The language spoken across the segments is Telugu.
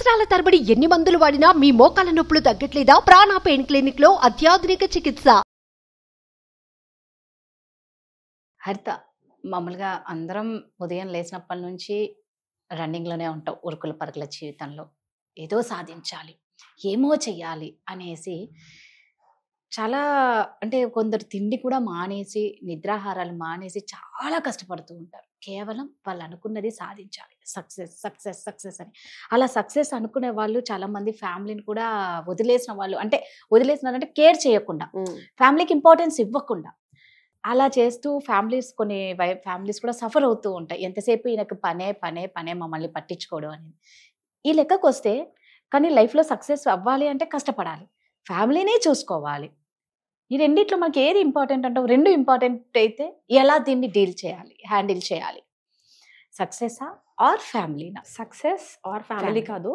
సంవత్సరాల తరబడి ఎన్ని మందులు వాడినా మీ మోకాల నొప్పులు తగ్గట్లేదా? ప్రాణ పెయిన్ క్లినిక్ లో అత్యాధునిక చికిత్స. హరిత, మామూలుగా అందరం ఉదయం లేచినప్పటి నుంచి రన్నింగ్లోనే ఉంటాం. ఉరుకుల పరుగుల జీవితంలో ఏదో సాధించాలి, ఏమో చెయ్యాలి అనేసి చాలా, అంటే కొందరు తిండి కూడా మానేసి, నిద్రాహారాలు మానేసి చాలా కష్టపడుతూ ఉంటారు. కేవలం వాళ్ళు అనుకున్నది సాధించాలి, సక్సెస్ సక్సెస్ సక్సెస్ అని. అలా సక్సెస్ అనుకునే వాళ్ళు చాలామంది ఫ్యామిలీని కూడా వదిలేసిన వాళ్ళు, అంటే వదిలేసినారంటే కేర్ చేయకుండా, ఫ్యామిలీకి ఇంపార్టెన్స్ ఇవ్వకుండా అలా చేస్తూ కొన్ని ఫ్యామిలీస్ కూడా సఫర్ అవుతూ ఉంటాయి. ఎంతసేపు ఈయనకు పనే పనే పనే, మమ్మల్ని పట్టించుకోవడం అనేది. ఈ లెక్కకు వస్తే కానీ లైఫ్లో సక్సెస్ అవ్వాలి అంటే కష్టపడాలి, ఫ్యామిలీనే చూసుకోవాలి. ఈ రెండిట్లో మనకి ఏది ఇంపార్టెంట్ అంటావు? రెండు ఇంపార్టెంట్ అయితే ఎలా దీన్ని హ్యాండిల్ చేయాలి? సక్సెసా ఆర్ ఫ్యామిలీనా? సక్సెస్ ఆర్ ఫ్యామిలీ కాదు,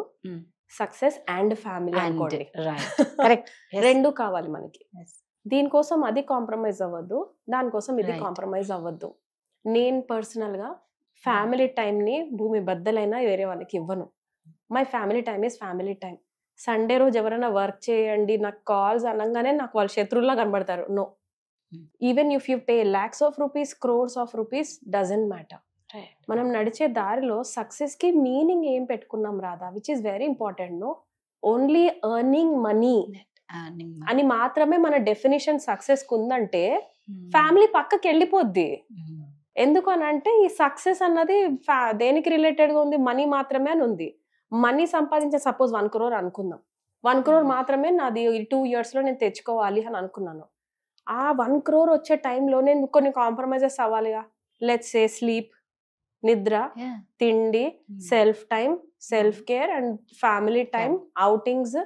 సక్సెస్ అండ్ ఫ్యామిలీ అనుకోండి. కరెక్ట్, రెండు కావాలి మనకి. దీనికోసం అది కాంప్రమైజ్ అవ్వద్దు, దానికోసం ఇది కాంప్రమైజ్ అవ్వద్దు. నేను పర్సనల్గా ఫ్యామిలీ టైంని భూమి బద్దలైనా వేరే వాళ్ళకి ఇవ్వను. My family time is family time. Sunday రోజు ఎవరైనా వర్క్ చేయండి నాకు కాల్స్ అనగానే నాకు వాళ్ళు శత్రువులా కనబడతారు. No, even if you pay lakhs of rupees, crores of rupees, doesn't matter. మనం నడిచే దారిలో సక్సెస్కి మీనింగ్ ఏం పెట్టుకున్నాం రాదా, which is very important. No only earning money అని మాత్రమే మన డెఫినేషన్ సక్సెస్ ఉందంటే ఫ్యామిలీ పక్కకి వెళ్ళిపోద్ది. ఎందుకు అని అంటే ఈ సక్సెస్ అన్నది దేనికి రిలేటెడ్ గా ఉంది? మనీ మాత్రమే అని ఉంది. మనీ సంపాదించే సపోజ్ 1 crore అనుకుందాం, 1 crore మాత్రమే నాది 2 years లో నేను తెచ్చుకోవాలి అని అనుకున్నాను. ఆ 1 crore వచ్చే టైంలో నేను కొన్ని కాంప్రమైజెస్ అవ్వాలిగా. లెట్స్ సే స్లీప్, నిద్ర, తిండి, self time, self care and family time, outings,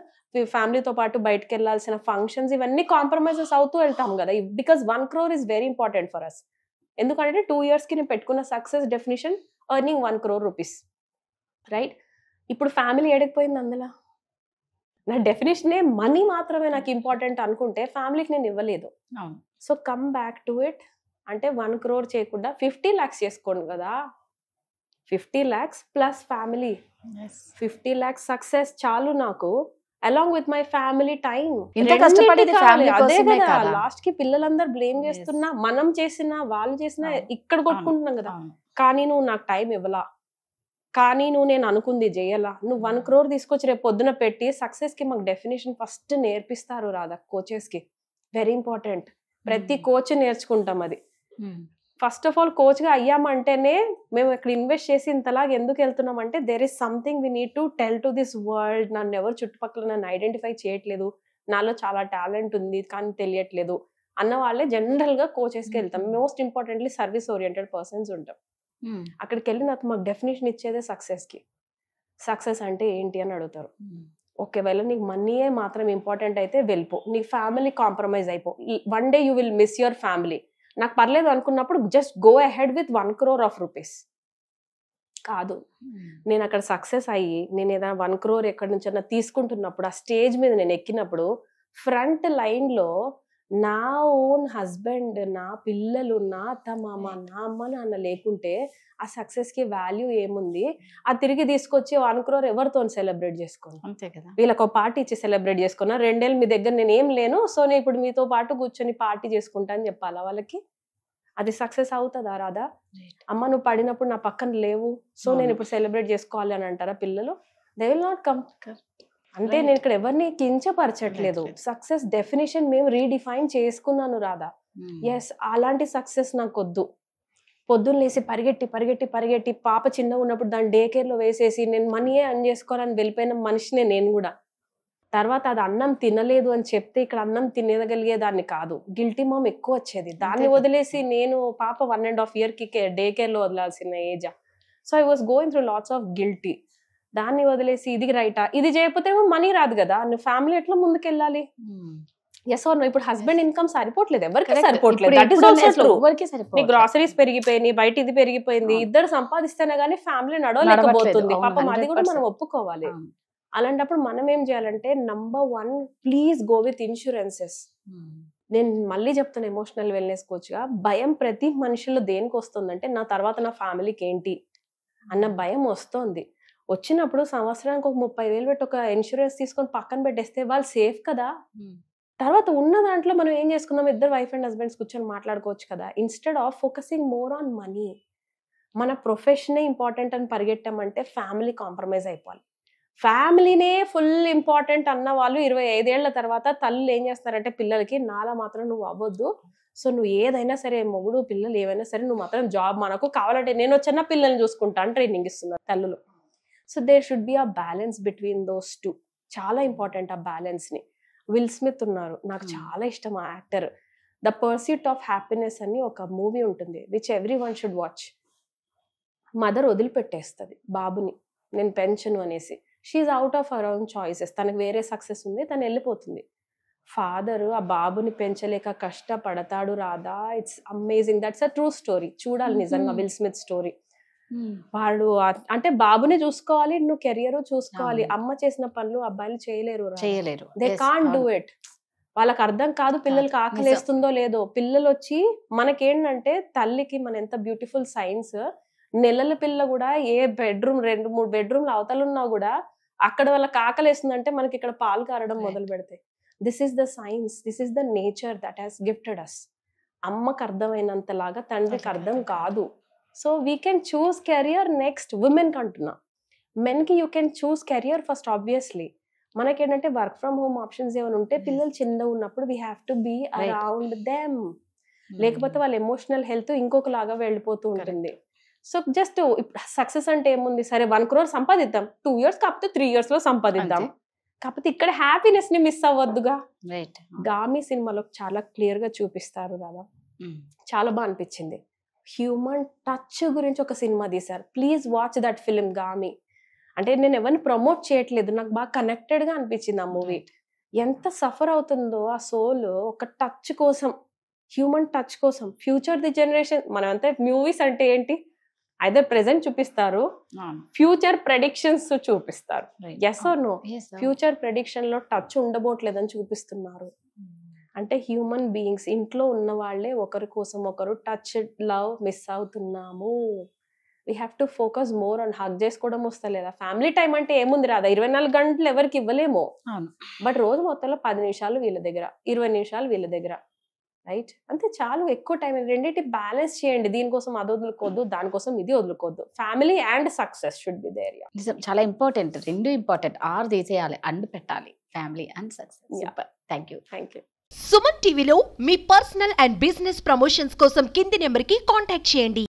ఫ్యామిలీతో పాటు బయటకు వెళ్ళాల్సిన ఫంక్షన్స్, ఇవన్నీ కాంప్రమైజెస్ అవుతూ వెళ్తాం కదా. Because 1 crore is very important for us. ఎందుకంటే 2 years కి నేను పెట్టుకున్న success definition earning 1 crore rupees, right? ఇప్పుడు ఫ్యామిలీ ఎడకపోయింది అందులో. నా డెఫినేషనే మనీ మాత్రమే నాకు ఇంపార్టెంట్ అనుకుంటే ఫ్యామిలీకి నేను ఇవ్వలేదు. So come back to it. అంటే 1 crore చేయకుండా 50 lakhs చేసుకోండి కదా. 50 lakhs plus family, 50 lakhs success చాలు నాకు, along with my family time. Last కి పిల్లలందరూ బ్లేమ్ చేస్తున్నా, మనం చేసినా వాళ్ళు చేసినా ఇక్కడ కొట్టుకుంటున్నాం కదా. కానీ నువ్వు నాకు టైం ఇవ్వలా, కానీ నువ్వు నేను అనుకుంది చెయ్యాలా. నువ్వు 1 crore తీసుకొచ్చి రేపు పొద్దున పెట్టి సక్సెస్ కి మాకు డెఫినేషన్ ఫస్ట్ నేర్పిస్తారు రాదా కోచెస్ కి. Very important. ప్రతి కోచ్ నేర్చుకుంటాం అది. ఫస్ట్ ఆఫ్ ఆల్ కోచ్ గా అయ్యామంటేనే మేము ఇక్కడ ఇన్వెస్ట్ చేసి ఇంతలాగా ఎందుకు వెళ్తున్నాం అంటే there is something we need to tell to this world. నన్ను ఎవరు చుట్టుపక్కల నన్ను ఐడెంటిఫై చేయట్లేదు, నాలో చాలా టాలెంట్ ఉంది కానీ తెలియట్లేదు అన్న వాళ్ళే జనరల్ గా కోచెస్ కి వెళ్తాం. Most importantly service oriented persons ఉంటాం. అక్కడికి వెళ్ళి నాకు మాకు డెఫినేషన్ ఇచ్చేదే సక్సెస్ కి. సక్సెస్ అంటే ఏంటి అని అడుగుతారు. ఒకవేళ నీకు మనీయే మాత్రం ఇంపార్టెంట్ అయితే వెళ్ళిపో, నీ ఫ్యామిలీ కాంప్రమైజ్ అయిపో. One day you will miss your family. నాకు పర్లేదు అనుకున్నప్పుడు just go ahead with 1 crore of rupees. కాదు, నేను అక్కడ సక్సెస్ అయ్యి నేను ఏదైనా 1 crore ఎక్కడి నుంచైనా తీసుకుంటున్నప్పుడు, ఆ స్టేజ్ మీద నేను ఎక్కినప్పుడు ఫ్రంట్ లైన్ లో నా ఓన్ హస్బెండ్, నా పిల్లలు, నా అత్త మామ, నా అమ్మ నాన్న లేకుంటే ఆ సక్సెస్ కి వాల్యూ ఏముంది? అది తిరిగి తీసుకొచ్చి 1 crore ఎవరితో సెలబ్రేట్ చేసుకోను? అంతే కదా. వీళ్ళకి ఒక పార్టీ ఇచ్చి సెలబ్రేట్ చేసుకున్నా, 2 ఏళ్ళు మీ దగ్గర నేను ఏం లేను, సో నేను ఇప్పుడు మీతో పాటు కూర్చొని పార్టీ చేసుకుంటా అని చెప్పాలా వాళ్ళకి? అది సక్సెస్ అవుతుందా రాదా? అమ్మ నువ్వు పడినప్పుడు నా పక్కన లేవు, సో నేను ఇప్పుడు సెలబ్రేట్ చేసుకోవాలి అని అంటారా పిల్లలు? They will not come. అంటే నేను ఇక్కడ ఎవరిని కించపరచట్లేదు. సక్సెస్ డెఫినేషన్ మేము రీడిఫైన్ చేసుకున్నాను రాదా. ఎస్, అలాంటి సక్సెస్ నాకు వద్దు. పొద్దున్న లేసి పరిగెట్టి పరిగెట్టి పరిగెట్టి పాప చిన్నగా ఉన్నప్పుడు దాన్ని డే కేర్ లో వేసేసి నేను మనీయే అన్ చేసుకోవాలని వెళ్ళిపోయిన మనిషినే నేను కూడా. తర్వాత అది అన్నం తినలేదు అని చెప్తే ఇక్కడ అన్నం తినగలిగేదాన్ని కాదు, గిల్టీ మామ్ ఎక్కువ వచ్చేది. దాన్ని వదిలేసి నేను పాప 1.5 year కి డే కేర్ లో వదలాల్సిన ఏజా. So I was going through lots of guilty. దాన్ని వదిలేసి ఇది రైటా, ఇది చేయకపోతే మనీ రాదు కదా, నువ్వు ఫ్యామిలీ ఎట్లా ముందుకెళ్ళాలి? Yes or no? ఇప్పుడు హస్బెండ్ ఇన్కమ్ సరిపోవట్లేదు, ఎవరికి సరిపోవట్లేదు. గ్రాసరీస్ పెరిగిపోయినాయి, బయట ఇది పెరిగిపోయింది, ఇద్దరు సంపాదిస్తేనే గానీ ఫ్యామిలీ నడవలేకపోతుంది. పాపం అది కూడా మనం ఒప్పుకోవాలి. అలాంటప్పుడు మనం ఏం చేయాలంటే number 1 please go with insurances. నేను మళ్ళీ చెప్తాను, ఎమోషనల్ వెల్నెస్ కోచ్ గా భయం ప్రతి మనిషిలో దేనికి వస్తుందంటే నా తర్వాత నా ఫ్యామిలీకి ఏంటి అన్న భయం వస్తుంది. వచ్చినప్పుడు సంవత్సరానికి ఒక 30,000 పెట్టి ఒక ఇన్సూరెన్స్ తీసుకొని పక్కన పెట్టేస్తే వాళ్ళు సేఫ్ కదా. తర్వాత ఉన్న దాంట్లో మనం ఏం చేసుకుందాం, ఇద్దరు వైఫ్ అండ్ హస్బెండ్స్ కూర్చొని మాట్లాడుకోవచ్చు కదా. Instead of focusing more on money, మన ప్రొఫెషనే ఇంపార్టెంట్ అని పరిగెట్టామంటే ఫ్యామిలీ కాంప్రమైజ్ అయిపోవాలి. ఫ్యామిలీనే ఫుల్ ఇంపార్టెంట్ అన్న వాళ్ళు 25 ఏళ్ల తర్వాత తల్లులు ఏం చేస్తారంటే పిల్లలకి, నాలా మాత్రం నువ్వు అవ్వద్దు, సో నువ్వు ఏదైనా సరే, మొగుడు పిల్లలు ఏవైనా సరే, నువ్వు మాత్రం జాబ్ మనకు కావాలంటే నేను చిన్న పిల్లల్ని చూసుకుంటాను ట్రైనింగ్ ఇస్తున్నారు తల్లులు. So there should be a balance between those two. చాలా ఇంపార్టెంట్ ఆ బ్యాలెన్స్ ని. విల్ స్మిత్ ఉన్నారు, నాకు చాలా ఇష్టం ఆ actor. The pursuit of happiness అని ఒక మూవీ ఉంటుంది, which every one should watch. Mother వదిలిపెట్టేస్తుంది బాబుని, నేను పెంచను అనేసి. She out of her own choices, తనకు వేరే సక్సెస్ ఉంది, తను వెళ్ళిపోతుంది. ఫాదర్ ఆ బాబుని పెంచలేక కష్టపడతాడు రాధా. It's amazing, that's a true story. చూడాలి నిజంగా విల్ స్మిత్ స్టోరీ. వాడు అంటే బాబుని చూసుకోవాలి, నువ్వు కెరియర్ చూసుకోవాలి. అమ్మ చేసిన పనులు అబ్బాయిలు చేయలేరు. They can't do it. వాళ్ళకి అర్థం కాదు పిల్లలకి ఆకలిస్తుందో లేదో. పిల్లలు వచ్చి మనకేంటంటే తల్లికి మన ఎంత బ్యూటిఫుల్ సైన్స్, నెలల పిల్ల కూడా ఏ బెడ్రూమ్ 2-3 బెడ్రూమ్లు అవతలున్నా కూడా అక్కడ వాళ్ళకి ఆకలిస్తుందంటే మనకి ఇక్కడ పాలు కారడం మొదలు పెడతాయి. This is the science, this is the nature that has gifted us. అమ్మకు అర్థమైనంతలాగా తండ్రికి అర్థం కాదు. So we can choose career next. Women కి అంటున్నా, మెన్ కి you can choose career first. Obviously మనకేంటంటే వర్క్ ఫ్రమ్ హోమ్ ఆప్షన్స్ ఏమైనా ఉంటే పిల్లలు చిన్నగా ఉన్నప్పుడు we have to be around them. లేకపోతే వాళ్ళ ఎమోషనల్ హెల్త్ ఇంకొకలాగా వెళ్ళిపోతూ ఉంటుంది. సో జస్ట్ సక్సెస్ అంటే ఏముంది, సరే 1 crore సంపాదిద్దాం, 2 years కాకపోతే 3 years లో సంపాదిద్దాం, కాకపోతే ఇక్కడ హ్యాపీనెస్ ని మిస్ అవ్వద్దుగా. గామి సినిమాలో చాలా క్లియర్ గా చూపిస్తారు కదా, చాలా బాగా అనిపించింది. హ్యూమన్ టచ్ గురించి ఒక సినిమా తీశారు. Please watch that film Gaami. అంటే నేను ఎవరిని ప్రమోట్ చేయట్లేదు, నాకు బాగా కనెక్టెడ్ గా అనిపించింది ఆ మూవీ. ఎంత సఫర్ అవుతుందో ఆ సోల్ ఒక టచ్ కోసం, హ్యూమన్ టచ్ కోసం. ఫ్యూచర్ ది జనరేషన్, మనం అంతా మూవీస్ అంటే ఏంటి, ఐదర్ ప్రెసెంట్ చూపిస్తారు, ఫ్యూచర్ ప్రెడిక్షన్స్ చూపిస్తారు. Yes or no? Future prediction లో టచ్ ఉండబోట్లేదని చూపిస్తున్నారు. అంటే హ్యూమన్ బీయింగ్స్, ఇంట్లో ఉన్న వాళ్ళే ఒకరి కోసం ఒకరు టచ్, లవ్ మిస్ అవుతున్నాము. We have to focus more on. Hug చేసుకోవడం వస్తలేదా? ఫ్యామిలీ టైం అంటే ఏముంది రాదా, 24 గంటలు ఎవరికి ఇవ్వలేము. బట్ రోజు మొత్తంలో 10 నిమిషాలు వీళ్ళ దగ్గర, 20 నిమిషాలు వీళ్ళ దగ్గర, రైట్? అంతే చాలు. ఎక్కువ టైం రెండింటి బ్యాలెన్స్ చేయండి. దీనికోసం అది వదులుకోవద్దు, దానికోసం ఇది వదులుకోవద్దు. Family and success should be there. చాలా ఇంపార్టెంట్, రెండు ఇంపార్టెంట్. ఆర్ తీసేయాలి, అండ్ పెట్టాలి, family and success. Thank you. Suman టీవీలో మీ పర్సనల్ అండ్ బిజినెస్ ప్రమోషన్స్ కోసం కింది నెంబర్కి కాంటాక్ట్ చేయండి.